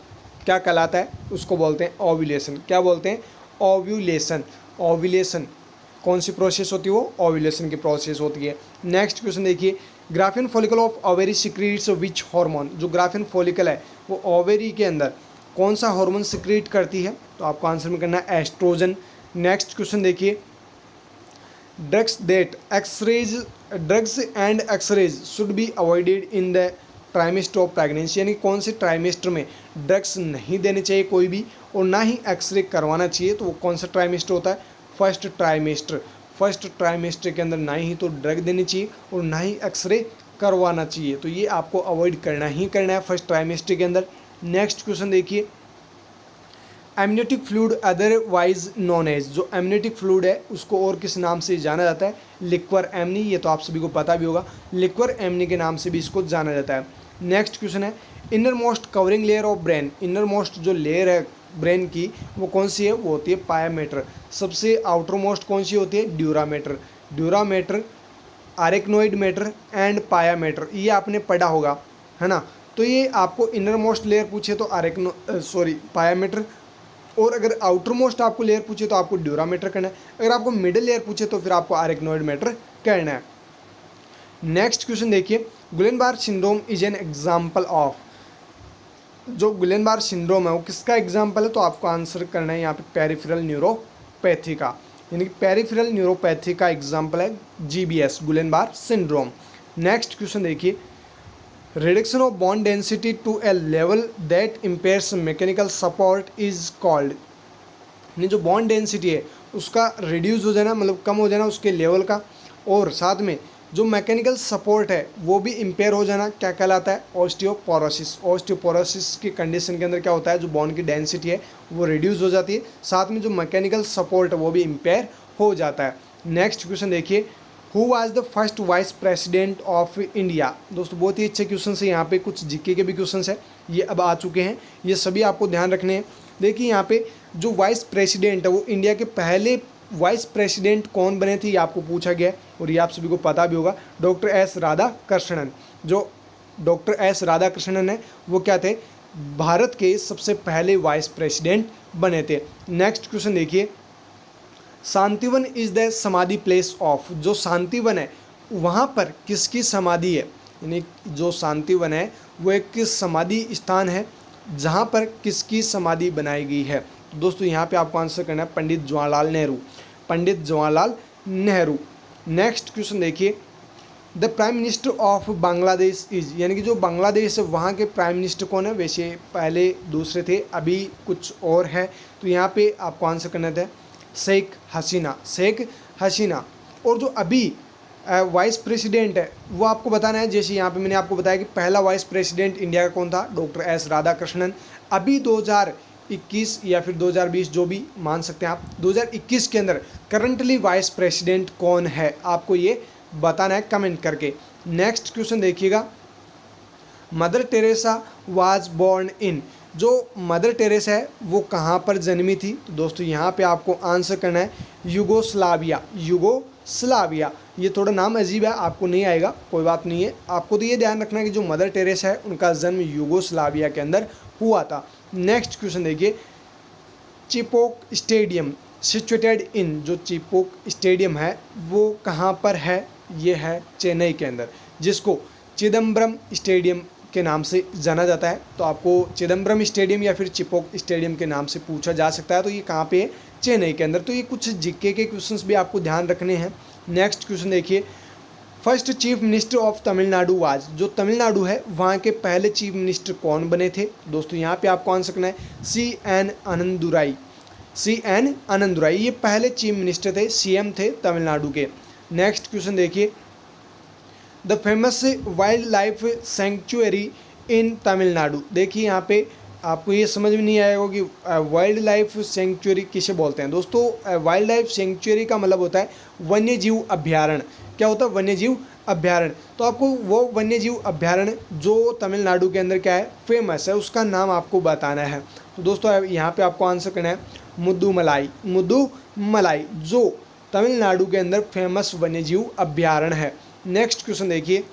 क्या कहलाता है, उसको बोलते हैं ओव्यूलेशन। क्या बोलते हैं, ओव्यूलेशन। ओव्यूलेशन कौन सी प्रोसेस होती है, वो ओव्यूलेशन की प्रोसेस होती है। नेक्स्ट क्वेश्चन देखिए, graphene follicle of ovary secretes which hormone, जो ग्राफिन फॉलिकल है वो ओवेरी के अंदर कौन सा हार्मोन सिक्रीट करती है। तो आपको आंसर में करना है एस्ट्रोजन। नेक्स्ट क्वेश्चन देखिए, drugs and X-rays should be avoided in the trimester of pregnancy, यानी कौन से ट्राइमेस्टर में ड्रग्स नहीं देने चाहिए कोई भी और ना ही एक्सरे करवाना चाहिए। तो वो कौन सा ट्राइमेस्टर होता है, फर्स्ट ट्राइमेस्टर। फर्स्ट ट्राइमेस्टर के अंदर ना ही तो ड्रग देनी चाहिए और ना ही एक्सरे करवाना चाहिए। तो ये आपको अवॉइड करना ही करना है फर्स्ट ट्राइमेस्टर के अंदर। नेक्स्ट क्वेश्चन देखिए, amniotic fluid otherwise known as, जो एमनियोटिक फ्लूइड है उसको और किस नाम से जाना जाता है? Liquor amnii. ये तो आप सभी को पता भी होगा, लिक्वर एमनी के नाम से भी इसको जाना जाता है। नेक्स्ट क्वेश्चन है, inner most covering layer of brain, inner most जो लेयर है ब्रेन की वो कौन सी है? वो होती है पायामेटर। सबसे आउटर मोस्ट कौन सी होती है? Dura mater. Dura mater, arachnoid mater and pia mater, ये आपने पढ़ा होगा, है ना। तो ये आपको इनर मोस्ट लेयर पूछे तो पायामेटर, और अगर आउटर मोस्ट आपको लेयर पूछे तो आपको ड्यूरामेटर करना है। अगर आपको मिडिल लेयर पूछे तो फिर आपको आरेक्नोइड मैटर करना है। नेक्स्ट क्वेश्चन देखिए, Guillain Barre syndrome is an example of, जो गुलेनबार्ग सिंड्रोम है वो किसका एग्जाम्पल है? तो आपको आंसर करना है यहाँ पे पेरिफेरल न्यूरोपैथी का, यानी कि पेरिफेरल न्यूरोपैथी का एग्जाम्पल है GBS, Guillain Barre syndrome. Next question देखिए, reduction of bone density to a level that impairs mechanical support is called, यानी जो बॉन्ड डेंसिटी है उसका रिड्यूस हो जाना, मतलब कम हो जाना उसके लेवल का, और साथ में जो मैकेनिकल सपोर्ट है वो भी इम्पेयर हो जाना, क्या कहलाता है? ऑस्टियोपोरोसिस। ऑस्टियोपोरोसिस की कंडीशन के अंदर क्या होता है? जो बॉन्ड की डेंसिटी है वो रिड्यूस हो जाती है, साथ में जो मैकेनिकल सपोर्ट है वो भी इम्पेयर हो जाता है। नेक्स्ट क्वेश्चन देखिए, who was the first vice president of India. दोस्तों बहुत ही अच्छे क्वेश्चन है, यहाँ पे कुछ जीके के भी क्वेश्चन है, ये अब आ चुके हैं, ये सभी आपको ध्यान रखने हैं। देखिए यहाँ पे जो वाइस प्रेसिडेंट है वो इंडिया के पहले वाइस प्रेसिडेंट कौन बने थे ये आपको पूछा गया है, और ये आप सभी को पता भी होगा, डॉक्टर एस राधाकृष्णन। जो डॉक्टर एस राधाकृष्णन है वो क्या थे? भारत के सबसे पहले वाइस प्रेसिडेंट बने थे। नेक्स्ट क्वेश्चन देखिए, शांतिवन इज द समाधि प्लेस ऑफ, जो शांतिवन है वहाँ पर किसकी समाधि है? यानी जो शांतिवन है वो एक किस समाधि स्थान है जहाँ पर किसकी समाधि बनाई गई है? दोस्तों यहाँ पे आपको आंसर करना है पंडित जवाहरलाल नेहरू, पंडित जवाहरलाल नेहरू। नेक्स्ट क्वेश्चन देखिए, the prime minister of Bangladesh is, यानी कि जो बांग्लादेश है वहाँ के प्राइम मिनिस्टर कौन है? वैसे पहले दूसरे थे, अभी कुछ और है, तो यहाँ पे आपको आंसर करना था शेख हसीना, शेख हसीना। और जो अभी वाइस प्रेसिडेंट है वो आपको बताना है, जैसे यहाँ पे मैंने आपको बताया कि पहला वाइस प्रेसिडेंट इंडिया का कौन था? Doctor S Radhakrishnan. अभी 2021 या फिर 2020 जो भी मान सकते हैं आप, 2021 के अंदर करंटली वाइस प्रेसिडेंट कौन है आपको ये बताना है कमेंट करके। नेक्स्ट क्वेश्चन देखिएगा, Mother Teresa was born in, जो मदर टेरेसा है वो कहाँ पर जन्मी थी? तो दोस्तों यहाँ पे आपको आंसर करना है यूगोस्लाविया, यूगोस्लाविया। ये थोड़ा नाम अजीब है, आपको नहीं आएगा, कोई बात नहीं है, आपको तो ये ध्यान रखना है कि जो मदर टेरेसा है उनका जन्म यूगोस्लाविया के अंदर हुआ था। नेक्स्ट क्वेश्चन देखिए, चिपोक स्टेडियम सिचुएटेड इन, जो चिपोक स्टेडियम है वो कहाँ पर है? ये है चेन्नई के अंदर, जिसको चिदम्बरम स्टेडियम के नाम से जाना जाता है। तो आपको चिदम्बरम स्टेडियम या फिर चिपोक स्टेडियम के नाम से पूछा जा सकता है, तो ये कहाँ पे है? चेन्नई के अंदर। तो ये कुछ जीके के क्वेश्चंस भी आपको ध्यान रखने हैं। नेक्स्ट क्वेश्चन देखिए, first chief minister of Tamil Nadu was, जो तमिलनाडु है वहाँ के पहले चीफ मिनिस्टर कौन बने थे? दोस्तों यहाँ पे आपको आंसर करना है CN आनंदुराई, CN आनंदुराई, ये पहले चीफ मिनिस्टर थे, CM थे तमिलनाडु के। नेक्स्ट क्वेश्चन देखिए, the famous wildlife sanctuary in Tamil Nadu. देखिए यहाँ पे आपको ये समझ में नहीं आएगा कि वाइल्ड लाइफ सेंचुरी किसे बोलते हैं। दोस्तों वाइल्ड लाइफ सेंचुरी का मतलब होता है वन्य जीव अभ्यारण्य। क्या होता है? वन्य जीव अभ्यारण्य। तो आपको वो वन्य जीव अभ्यारण्य जो तमिलनाडु के अंदर क्या है फेमस है उसका नाम आपको बताना है। तो दोस्तों यहाँ पे आपको आंसर करना है मुद्दुमलाई, मुद्दुमलाई जो तमिलनाडु के अंदर फेमस वन्य जीव अभ्यारण्य है। नेक्स्ट क्वेश्चन देखिए,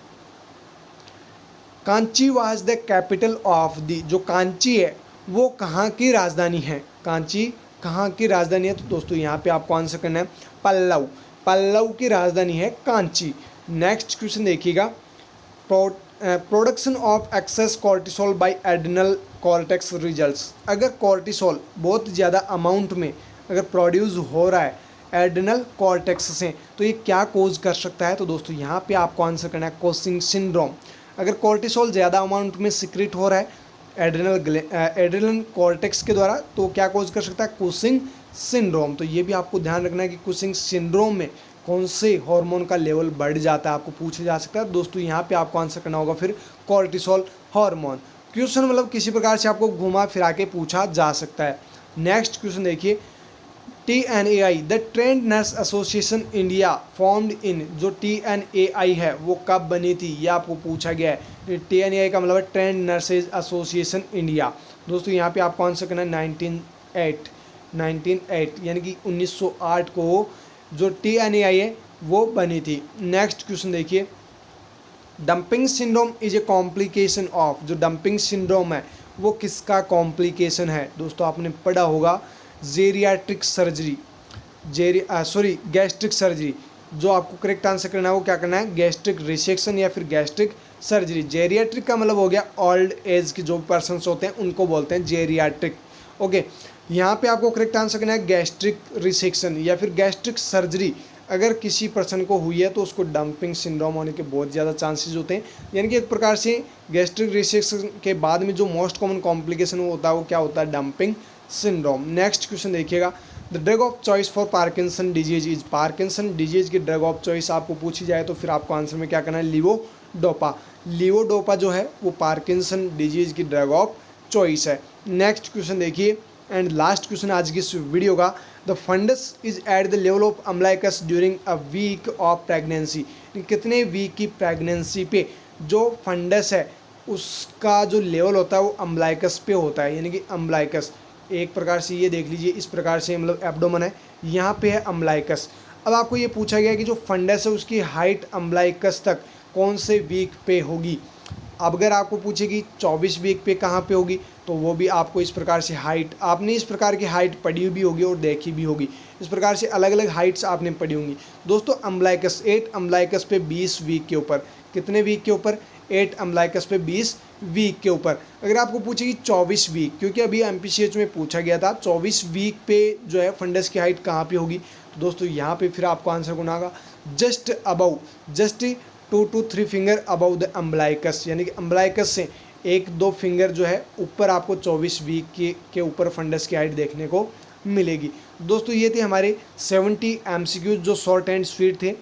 Kanchi was the capital of the, जो कांची है वो कहाँ की राजधानी है? कांची कहाँ की राजधानी है? तो दोस्तों यहाँ पे आपको आंसर करना है पल्लव, पल्लव की राजधानी है कांची। नेक्स्ट क्वेश्चन देखिएगा, production of excess cortisol by adrenal cortex results. अगर कॉर्टिसोल बहुत ज़्यादा अमाउंट में अगर प्रोड्यूस हो रहा है एड्रिनल कॉर्टेक्स से तो ये क्या कोज कर सकता है? तो दोस्तों यहाँ पे आपको आंसर करना है कोसिंग सिंड्रोम। अगर कॉर्टिसोल ज़्यादा अमाउंट में सिक्रेट हो रहा है एड्रिनल कॉर्टेक्स के द्वारा तो क्या कोज कर सकता है? Cushing syndrome. तो ये भी आपको ध्यान रखना है कि कुशिंग सिंड्रोम में कौन से हार्मोन का लेवल बढ़ जाता है, आपको पूछा जा सकता है। दोस्तों यहाँ पे आपको आंसर करना होगा फिर कॉर्टिसोल हार्मोन। क्वेश्चन मतलब किसी प्रकार से आपको घुमा फिरा के पूछा जा सकता है। नेक्स्ट क्वेश्चन देखिए, TNAI the trend nurse association India formed in, जो TNAI है वो कब बनी थी, ये आपको पूछा गया है। TNAI का मतलब है ट्रेंड नर्सेज एसोसिएशन इंडिया। दोस्तों यहाँ पे आपको आंसर करना है 1908 यानी कि 1908 को जो TNAI है वो बनी थी। नेक्स्ट क्वेश्चन देखिए, dumping syndrome is a complication of, जो डंपिंग सिंड्रोम है वो किसका कॉम्प्लिकेशन है। दोस्तों आपने पढ़ा होगा जेरियाट्रिक सर्जरी, गैस्ट्रिक सर्जरी। जो आपको करेक्ट आंसर करना है वो क्या करना है, गैस्ट्रिक रिसेक्शन या फिर गैस्ट्रिक सर्जरी। जेरियाट्रिक का मतलब हो गया ओल्ड एज के जो पर्सन्स होते हैं उनको बोलते हैं जेरियाट्रिक। ओके, यहाँ पे आपको करेक्ट आंसर करना है गैस्ट्रिक रिसेक्शन या फिर गैस्ट्रिक सर्जरी। अगर किसी पर्सन को हुई है तो उसको डंपिंग सिंड्रोम होने के बहुत ज़्यादा चांसेस होते हैं। यानी कि एक प्रकार से गैस्ट्रिक रिसेक्शन के बाद में जो मोस्ट कॉमन कॉम्प्लिकेशन होता है वो क्या होता है, डंपिंग सिंड्रोम। नेक्स्ट क्वेश्चन देखिएगा, the drug of choice for Parkinson disease is, Parkinson disease की ड्रग ऑफ चॉइस आपको पूछी जाए तो फिर आपको आंसर में क्या करना है, लीवोडोपा। लीवोडोपा जो है वो पार्किंसन डिजीज की ड्रग ऑफ चॉइस है। नेक्स्ट क्वेश्चन देखिए एंड लास्ट क्वेश्चन आज की इस वीडियो का, the fundus is at the level of umbilicus during a week of pregnancy, कितने वीक की प्रेगनेंसी पे जो फंडस है उसका जो लेवल होता है वो अम्लाइकस पे होता है। यानी कि अम्लाइकस एक प्रकार से ये देख लीजिए, इस प्रकार से मतलब एब्डोमन है, यहाँ पे है अम्लाइकस। अब आपको ये पूछा गया है कि जो फंडस है उसकी हाइट अम्लाइकस तक कौन से वीक पे होगी। अब अगर आपको पूछे कि 24 वीक पे कहाँ पे होगी तो वो भी आपको इस प्रकार से हाइट, आपने इस प्रकार की हाइट पढ़ी भी होगी और देखी भी होगी। इस प्रकार से अलग अलग हाइट्स आपने पढ़ी होंगी। दोस्तों अम्लाइकस 8 अम्लाइकस पे 20 वीक के ऊपर, कितने वीक के ऊपर, 8 अम्लाइकस पे 20 वीक के ऊपर। अगर आपको पूछे कि 24 वीक, क्योंकि अभी MPCH में पूछा गया था 24 वीक पे जो है फंडस की हाइट कहाँ पे होगी, तो दोस्तों यहाँ पे फिर आपको आंसर होना होगा just above, just 2 to 3 finger above the umbilicus, यानी कि अम्बलाइकस से 1-2 फिंगर जो है ऊपर आपको 24 वीक के ऊपर फंडस की हाइट देखने को मिलेगी। दोस्तों ये थे हमारे 70 MCQ जो शॉर्ट एंड स्वीट थे।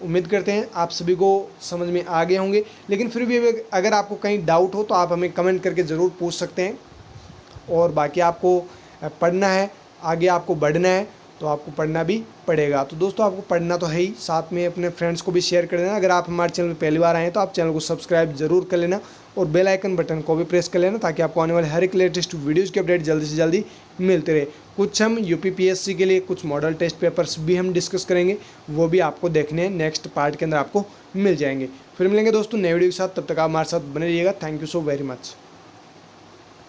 उम्मीद करते हैं आप सभी को समझ में आ गए होंगे, लेकिन फिर भी अगर आपको कहीं डाउट हो तो आप हमें कमेंट करके ज़रूर पूछ सकते हैं। और बाकी आपको पढ़ना है, आगे आपको बढ़ना है तो आपको पढ़ना भी पड़ेगा। तो दोस्तों आपको पढ़ना तो है ही, साथ में अपने फ्रेंड्स को भी शेयर कर देना। अगर आप हमारे चैनल पर पहली बार आए तो आप चैनल को सब्सक्राइब जरूर कर लेना और बेल आइकन बटन को भी प्रेस कर लेना ताकि आपको आने वाले हर एक लेटेस्ट वीडियोज़ की अपडेट जल्दी से जल्दी मिलते रहे। कुछ हम UPPSC के लिए कुछ मॉडल टेस्ट पेपर्स भी हम डिस्कस करेंगे, वो भी आपको देखने हैं, नेक्स्ट पार्ट के अंदर आपको मिल जाएंगे। फिर मिलेंगे दोस्तों नए वीडियो के साथ, तब तक आप हमारे साथ बने रहिएगा। Thank you so very much.